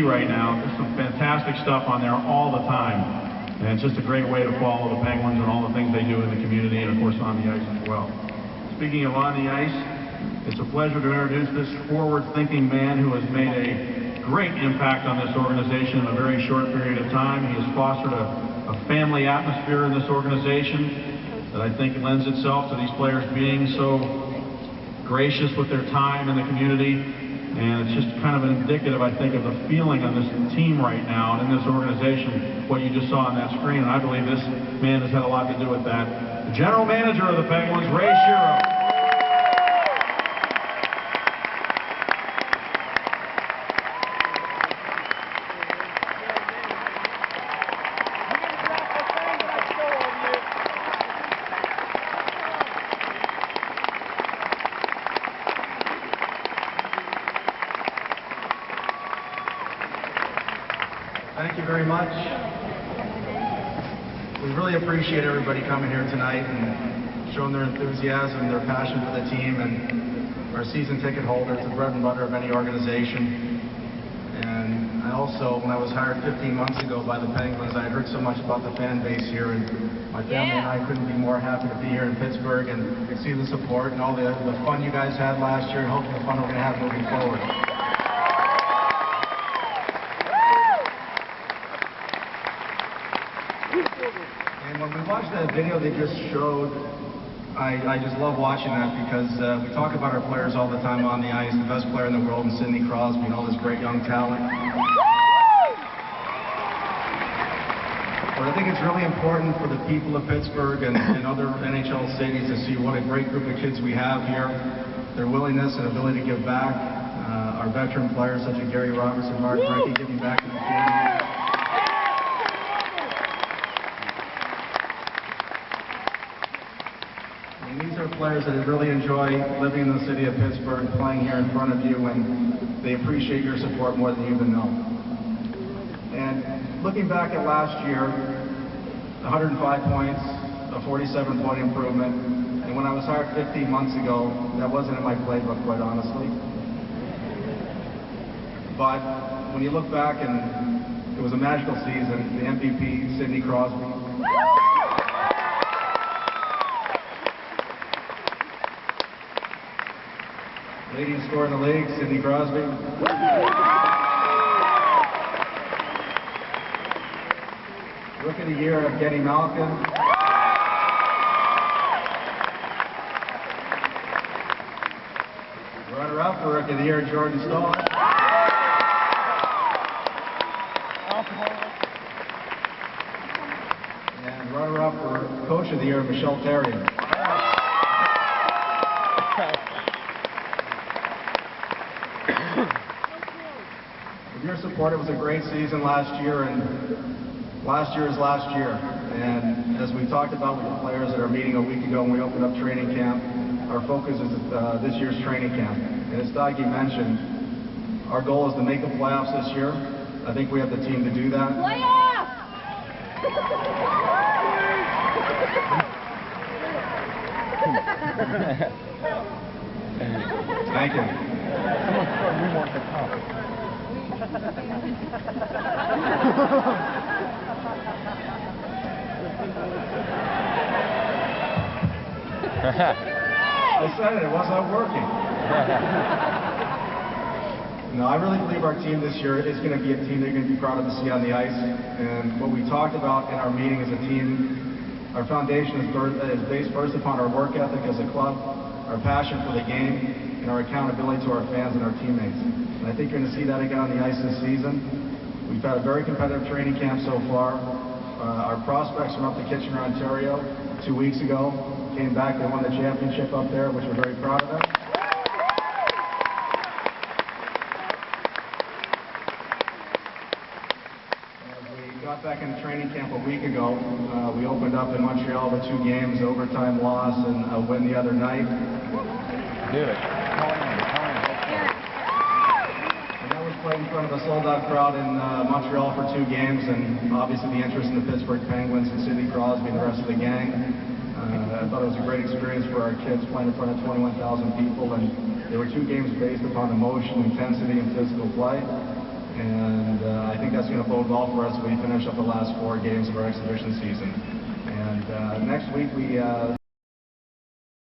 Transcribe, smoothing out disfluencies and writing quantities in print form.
right now. There's some fantastic stuff on there all the time. And it's just a great way to follow the Penguins and all the things they do in the community and, of course, on the ice as well. Speaking of on the ice, it's a pleasure to introduce this forward-thinking man who has made a great impact on this organization in a very short period of time. He has fostered a family atmosphere in this organization that I think lends itself to these players being so gracious with their time in the community. And it's just kind of indicative, I think, of the feeling on this team right now and in this organization, what you just saw on that screen. And I believe this man has had a lot to do with that. The general manager of the Penguins, Ray Shero. Thank you very much. We really appreciate everybody coming here tonight and showing their enthusiasm, their passion for the team, and our season ticket holders, the bread and butter of any organization. And I also, when I was hired 15 months ago by the Penguins, I had heard so much about the fan base here, and my family and I couldn't be more happy to be here in Pittsburgh and see the support and all the fun you guys had last year, and hopefully the fun we're going to have moving forward. And when we watched that video they just showed, I just love watching that because we talk about our players all the time on the ice, the best player in the world, and Sidney Crosby, and all this great young talent. But I think it's really important for the people of Pittsburgh and other NHL cities to see what a great group of kids we have here, their willingness and ability to give back. Our veteran players such as Gary Robertson, Mark Recchi, giving back to the community. And these are players that really enjoy living in the city of Pittsburgh, playing here in front of you, and they appreciate your support more than you even know. And looking back at last year, 105 points, a 47-point improvement, and when I was hired 15 months ago, that wasn't in my playbook, quite honestly. But when you look back, and it was a magical season, the MVP, Sidney Crosby. Leading scorer in the league, Sidney Crosby. Rookie of the year, Evgeny Malkin. Runner-up for Rookie of the year, Jordan Staal. And runner-up for Coach of the Year, Michel Therrien. With your support, it was a great season last year, and last year is last year. And as we talked about with the players at our meeting a week ago when we opened up training camp, our focus is this year's training camp. And as Dagi mentioned, our goal is to make the playoffs this year. I think we have the team to do that. Playoffs! Thank you. We want the cup. I said it wasn't working. No, I really believe our team this year is going to be a team they're going to be proud of to see on the ice. And what we talked about in our meeting as a team, our foundation is based first upon our work ethic as a club, our passion for the game, and our accountability to our fans and our teammates. And I think you're going to see that again on the ice this season. We've had a very competitive training camp so far. Our prospects from up to Kitchener, Ontario, 2 weeks ago, came back. They won the championship up there, which we're very proud of them. As we got back into training camp a week ago, we opened up in Montreal with 2 games, overtime loss, and a win the other night. Do it. Played in front of a sold-out crowd in Montreal for 2 games, and obviously the interest in the Pittsburgh Penguins and Sidney Crosby and the rest of the gang. I thought it was a great experience for our kids playing in front of 21,000 people, and there were 2 games based upon emotion, intensity, and physical play. And I think that's going to bode well for us when we finish up the last 4 games of our exhibition season. And next week we